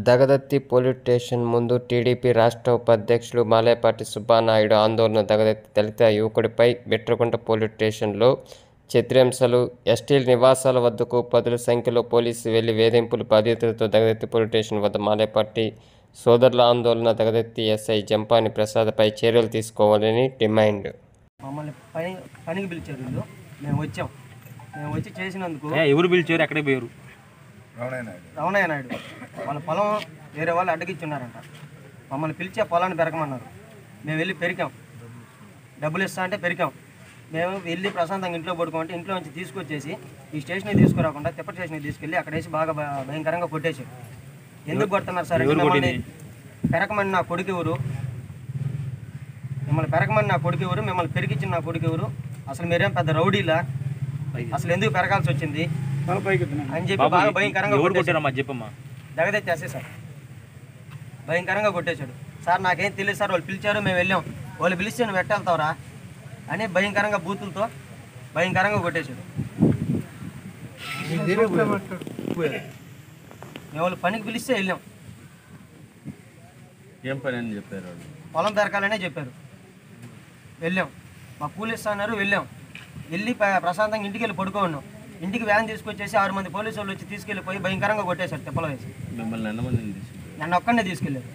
Dagadarthi police station ముందు TDP రాష్ట్ర ఉపాధ్యక్షులు మాలేపాటి సుబ్బానాయుడు ఆందోళన. దగదత్తి దళిత యువకుడిపై బిట్రకుంట పోలీస్ స్టేషన్లో చిత్రహింసలు. ఎస్టీల నివాసాల వద్దకు పదుల సంఖ్యలో పోలీసులు వెళ్లి వేధింపులు. బాధితులతో దగదత్తి పోలీస్ స్టేషన్ వద్ద మాలేపాటి సోదరుల ఆందోళన. దగదత్తి ఎస్ఐ జంపాని ప్రసాద్పై చర్యలు తీసుకోవాలని డిమాండ్. మమ్మల్ని పనికి పిలిచారు వీళ్ళు. మేము వచ్చి చేసినందుకు ఎవరు పిలిచారు? ఎక్కడికి పోయారు? రమణయ్య నాయుడు వాళ్ళ పొలం వేరే వాళ్ళు అడ్డగిచ్చున్నారంట. మమ్మల్ని పిలిచే పొలాన్ని పెరగమన్నారు. మేము వెళ్ళి పెరికాం. డబ్బులు ఇస్తా అంటే పెరికాం. మేము వెళ్ళి ప్రశాంతంగా ఇంట్లో పడుకోమంటే ఇంట్లో నుంచి తీసుకొచ్చేసి ఈ స్టేషన్కి తీసుకురాకుండా తిప్ప స్టేషన్కి తీసుకెళ్ళి అక్కడ వేసి బాగా భయంకరంగా కొట్టేశారు. ఎందుకు కొడుతున్నారు సార్? మిమ్మల్ని పెరకమని నా కొడుకు ఎవరు? మిమ్మల్ని పెరగమని నా కొడుకు ఎవరు? మిమ్మల్ని పెరిగిచ్చిన నా కొడుకు ఎవరు? అసలు మీరేం పెద్ద రౌడీలా? అసలు ఎందుకు పెరగాల్సి వచ్చింది అని చెప్పి బాగా భయంకరంగా చెప్పమ్మా. దగదత్తి వేసే సార్ భయంకరంగా కొట్టేశాడు. సార్ నాకేం తెలియదు సార్, వాళ్ళు పిలిచారు, మేము వెళ్ళాం. వాళ్ళు పిలిస్తే నువ్వు వెళ్తావురా అని భయంకరంగా బూతులతో భయంకరంగా కొట్టేశాడు. మేము వాళ్ళు పనికి పిలిస్తే వెళ్ళాం. ఏం పని అని చెప్పారు? పొలం పెరకాలనే చెప్పారు. వెళ్ళాం. మా కూలి ఇస్తా అన్నారు. వెళ్ళి ప్రశాంతంగా ఇంటికి వెళ్ళి పడుకో ఉన్నాం. ఇంటికి వ్యాన్ తీసుకొచ్చేసి 6 మంది పోలీసు వాళ్ళు వచ్చి తీసుకెళ్ళిపోయి భయంకరంగా కొట్టేశారు తిప్పలో వేసి. నన్ను ఒక్కడే తీసుకెళ్ళారు.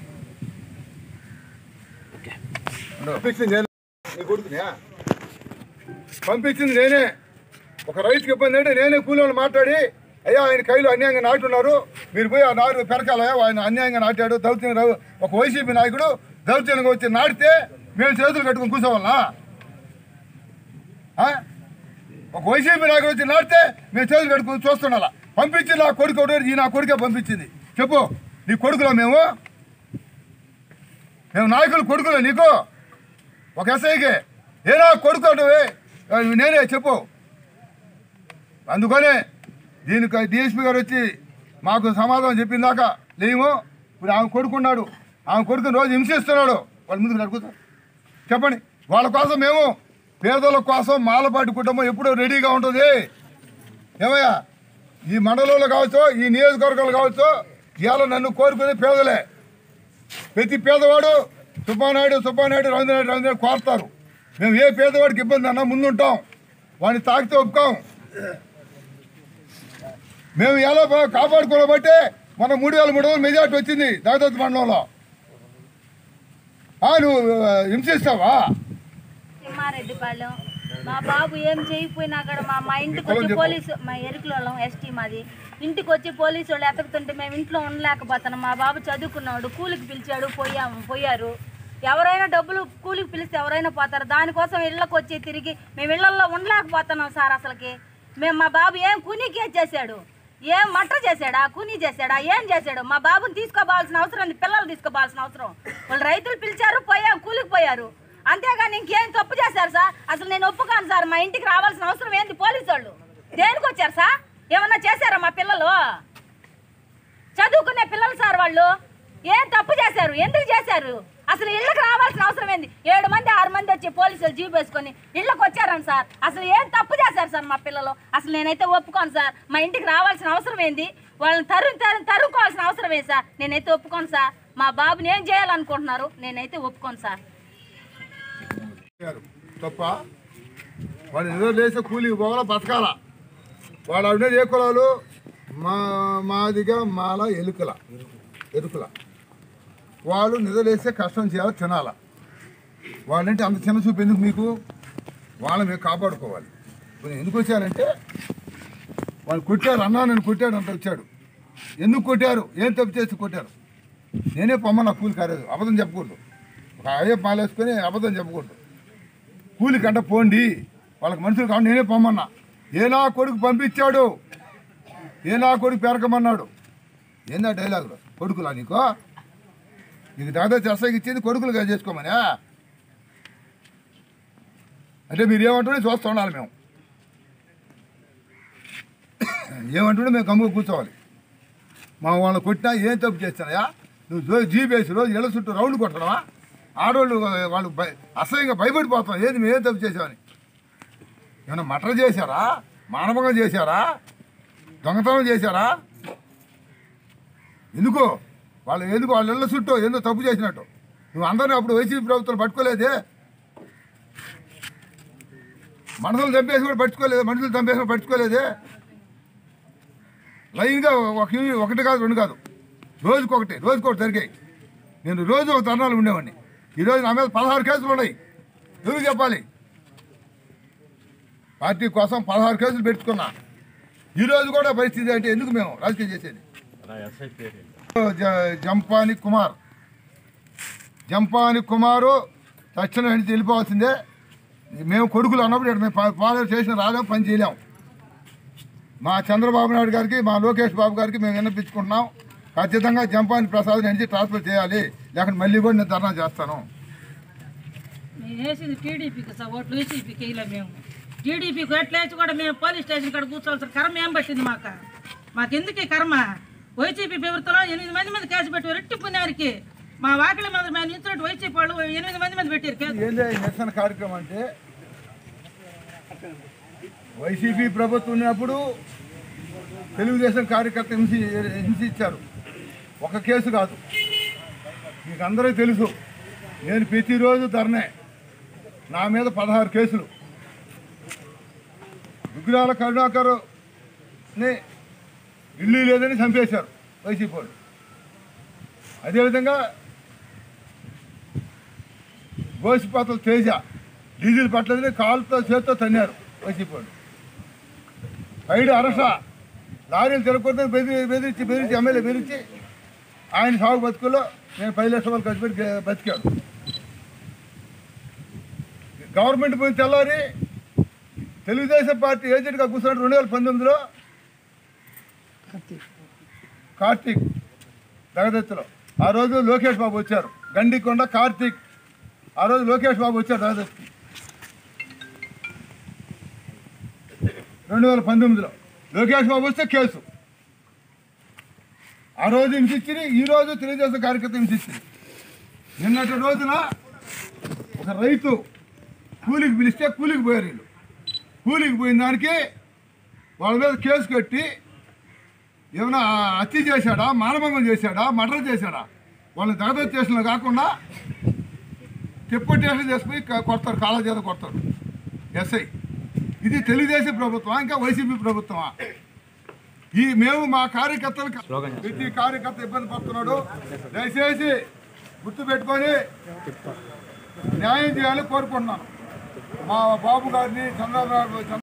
పంపించింది నేనే. ఒక రైతుకి ఇబ్బంది అంటే నేనే కూలి వాళ్ళు మాట్లాడి, అయ్యా ఆయన కైలు అన్యాయంగా నాటున్నారు, మీరు పోయి ఆ నారు పెరకాలయ్యా, ఆయన అన్యాయంగా నాటాడు దౌర్జన్యం. ఒక వైసీపీ నాయకుడు దౌర్జన్యంగా వచ్చి నాటితే మేము చేతులు కట్టుకుని కూర్చోవాలనా? ఒక వైసీపీ నాయకుడు వచ్చి నాటితే మేము చేతులు కట్టుకుని చూస్తున్నాలా? పంపించి నా కొడుకు ఒకటి, ఈ నా కొడుకే పంపించింది. చెప్పు, నీ కొడుకులో మేము నాయకులు కొడుకులో నీకు ఒక ఎస్ఐకి ఏనా కొడుకు అంటే నేనే చెప్పు. అందుకనే దీనికి డిఎస్పీ గారు వచ్చి మాకు సమాధానం చెప్పిందాక లేము. ఇప్పుడు ఆమె కొడుకున్నాడు, ఆమె కొడుకుని రోజు హింసిస్తున్నాడు. వాళ్ళ ముందుకు నడుపుతారు. చెప్పండి. వాళ్ళ కోసం మేము పేదల కోసం మాలపాటి కుటుంబం ఎప్పుడూ రెడీగా ఉంటుంది. ఏమయ్యా, ఈ మండలంలో కావచ్చు, ఈ నియోజకవర్గాలు కావచ్చు, ఇవాళ నన్ను కోరుకునే పేదలే. ప్రతి పేదవాడు సుబ్బానాయుడు రవీంద్రనాయుడు కోరుతారు. మేము ఏ పేదవాడికి ఇబ్బంది అన్నా ముందుంటాం, వాడిని తాకితే ఒప్పుకోం. మేము ఎలా కాపాడుకోబట్టే మన 3,300 మెజార్టీ వచ్చింది దగదత్తి మండలంలో. నువ్వు హింసిస్తావా? తిమ్మారెడ్డిపాలెం మా బాబు ఏం చేయకపోయినా అక్కడ మా ఇంటికి వచ్చి పోలీసు, మా ఎరుకుల ఎస్టీ మాది, ఇంటికి వచ్చి పోలీసు వాళ్ళు ఎతకుతుంటే మేము ఇంట్లో ఉండలేకపోతున్నాం. మా బాబు చదువుకున్నాడు, కూలికి పిలిచాడు, పోయారు. ఎవరైనా డబ్బులు కూలికి పిలిస్తే ఎవరైనా పోతారు. దానికోసం ఇళ్ళకి వచ్చి తిరిగి మేము ఇళ్లలో ఉండలేకపోతున్నాం సార్. అసలుకి మేము మా బాబు ఏం కూనీకే చేశాడు? ఏం మట్ర చేశాడా? కూనీ చేశాడా? ఏం చేశాడు? మా బాబుని తీసుకోవాల్సిన అవసరం ఉంది, పిల్లలు తీసుకోవాల్సిన అవసరం. వాళ్ళు రైతులు పిలిచారు, కూలికి పోయారు. అంతేగాని ఇంకేం తప్పు చేశారు సార్? అసలు నేను ఒప్పుకోను సార్. మా ఇంటికి రావాల్సిన అవసరం ఏంది? పోలీసు వాళ్ళు దేనికి వచ్చారు సార్? ఏమన్నా చేశారా? మా పిల్లలు చదువుకునే పిల్లలు సార్, వాళ్ళు ఏం తప్పు చేశారు? ఎందుకు చేశారు? అసలు ఇళ్ళకి రావాల్సిన అవసరం ఏంది? 7 మంది 6 మంది వచ్చి పోలీసులు జీప్ వేసుకొని ఇళ్ళకి వచ్చారని సార్. అసలు ఏం తప్పు చేశారు సార్ మా పిల్లలు? అసలు నేనైతే ఒప్పుకోను సార్. మా ఇంటికి రావాల్సిన అవసరం ఏంది? వాళ్ళని తరుముకోవాల్సిన అవసరం ఏంది సార్? నేనైతే ఒప్పుకోను సార్. మా బాబుని ఏం చేయాలనుకుంటున్నారు? నేనైతే ఒప్పుకోను సార్. తప్ప వాడు ఏదో లేసే కూలికి పోవాలా, బతకాల. వాడు అవినది ఏ కులాలు? మాదిగా మాల ఎరుకుల. వాళ్ళు నిద్రలేస్తే కష్టం చేయాలి, తినాల. వాళ్ళంటే అంత చిన్న చూపు ఎందుకు మీకు? వాళ్ళని మేము కాపాడుకోవాలి. ఎందుకు వచ్చారంటే వాళ్ళు కొట్టారు, అన్నా నేను కొట్టాడు అంత వచ్చాడు. ఎందుకు కొట్టారు? ఏం తప్పు చేసి కొట్టారు? నేనే పొమ్మన్నా కూలి కాలేదు. అబద్ధం చెప్పకూడదు. ఒక అయ్యే పాలేసుకొని అబద్ధం చెప్పకూడదు. కూలి కంట పోండి, వాళ్ళకి మనుషులు కావాలి, నేనే పొమ్మన్నా. ఏనా కొడుకు పంపించాడు, ఏనా కొడుకు పెరకమన్నాడు. ఏందా డైలాగులు? కొడుకులా నీకు దగదత్తి ఎస్ఐకి ఇచ్చింది కొడుకులుగా చేసుకోమనా? అంటే మీరు ఏమంటుండే చూస్తూ ఉండాలి. మేము ఏమంటుండే మేము గమ్ముగా కూర్చోవాలి. మా వాళ్ళని కొట్టినా ఏం తప్పు చేస్తానయా? నువ్వు జీబేసి రోజు ఇళ్ళ చుట్టూ రౌండ్ కొట్టడమా? ఆడవాళ్ళు వాళ్ళు అసహ్యంగా భయపడిపోతాం. ఏది మేమేం తప్పు చేసామని? ఏమన్నా మటర్ చేశారా? మానవంగా చేశారా? దొంగతనం చేశారా? ఎందుకు వాళ్ళు ఎందుకు వాళ్ళ ఇళ్ళ చుట్టూ ఏందో తప్పు చేసినట్టు నువ్వు అందరినీ అప్పుడు వైసీపీ ప్రభుత్వం పట్టుకోలేదే, మనుషులు చంపేసి కూడా పట్టుకోలేదు, మనుషులు చంపేసి కూడా పట్టుకోలేదే. లైన్గా ఒకటి కాదు రెండు కాదు, రోజుకొకటి జరిగాయి. నేను రోజు ఒక ధర్నాలు ఉండేవాడిని. ఈరోజు నా మీద 16 కేసులు ఉన్నాయి. ఎవరు చెప్పాలి? పార్టీ కోసం 16 కేసులు పెట్టుకున్నా. ఈరోజు కూడా పరిస్థితి అంటే ఎందుకు మేము రాజకీయం చేసేది? జంపాని కుమారు తక్షణం నుంచి వెళ్ళిపోవాల్సిందే. మేము కొడుకులు అన్నప్పుడు మేము పాలన చేసిన రాలేం, పని చేయలేం. మా చంద్రబాబు నాయుడు గారికి, మా లోకేష్ బాబు గారికి మేము విన్నపించుకుంటున్నాం. ఖచ్చితంగా జంపాని ప్రసాద్ నుంచి ట్రాన్స్ఫర్ చేయాలి, లేకపోతే మళ్ళీ కూడా నేను ధర్నా చేస్తాను. మేము వేసింది టీడీపీకి సార్, ఓట్లు వైసీపీకి వేయలే. మేము టీడీపీకి ఎట్లా వేసి కూడా మేము పోలీస్ స్టేషన్ కాడ కూర్చోవాల్సిన కర్మ ఏం పట్టింది మాకెందుకు కర్మ? వైసీపీ ప్రభుత్వంలో 8 మంది మీద కేసు పెట్టారు. రెట్టి పుణ్యానికి మా వాకిల మీద మేము ఇచ్చినట్టు వైసీపీ వాళ్ళు 8 మంది మీద పెట్టారు కేసు. ఏంటంటే నిరసన కార్యక్రమం అంటే వైసీపీ ప్రభుత్వం ఉన్నప్పుడు తెలుగుదేశం కార్యకర్త హింసించారు. ఒక కేసు కాదు, మీకు అందరికీ తెలుసు. నేను ప్రతిరోజు ధర్నే, నా మీద 16 కేసులు. దుగ్గిరాల కరుణాకర్ని ఇల్లు లేదని చంపేశారు వైసీపీ వాళ్ళు. అదేవిధంగా గోసిపాతల తేజ డీజిల్ పట్టలేదని కాలుతో చేతితో తన్నారు వైసీపీ వాళ్ళు. పైడు అరస లారీలు తిరగకూడదని బెదిరించి ఎమ్మెల్యే బెదిరించి ఆయన సాగు బతుకుల్లో నేను 10 లక్షల ఖర్చు పెట్టి బతికాడు. గవర్నమెంట్ పోయిన తెల్లారి తెలుగుదేశం పార్టీ ఏజెంట్గా కూర్చున్నాడు 2019లో కార్తీక్ దగదత్తిలో. ఆ రోజు లోకేష్ బాబు వచ్చారు, గండికొండ కార్తీక్. ఆ రోజు లోకేష్ బాబు వచ్చారు దగదత్తికి 2019లో. లోకేష్ బాబు వస్తే కేసు. ఆ రోజు హింసించింది, ఈ రోజు తెలుగుదేశం కార్యకర్త హింసించింది. నిన్నటి రోజున ఒక రైతు కూలికి పిలిస్తే కూలికి పోయారు. వీళ్ళు కూలికి పోయిన దానికి వాళ్ళ మీద కేసు కట్టి ఏమైనా హత్య చేశాడా, మానభంగం చేశాడా, మర్డర్ చేశాడా, వాళ్ళని దగదత్తి స్టేషన్లో కాకుండా తిప్ప స్టేషన్ చేసుకుని కొడతారు, కాళ్ళ చేత కొడతారు ఎస్ఐ. ఇది తెలుగుదేశం ప్రభుత్వమా ఇంకా వైసీపీ ప్రభుత్వమా? మేము మా కార్యకర్తలకు ప్రతి కార్యకర్త ఇబ్బంది పడుతున్నాడు. దయచేసి గుర్తుపెట్టుకొని న్యాయం చేయాలని కోరుకుంటున్నాను. మా బాబు గారిని చంద్రబాబు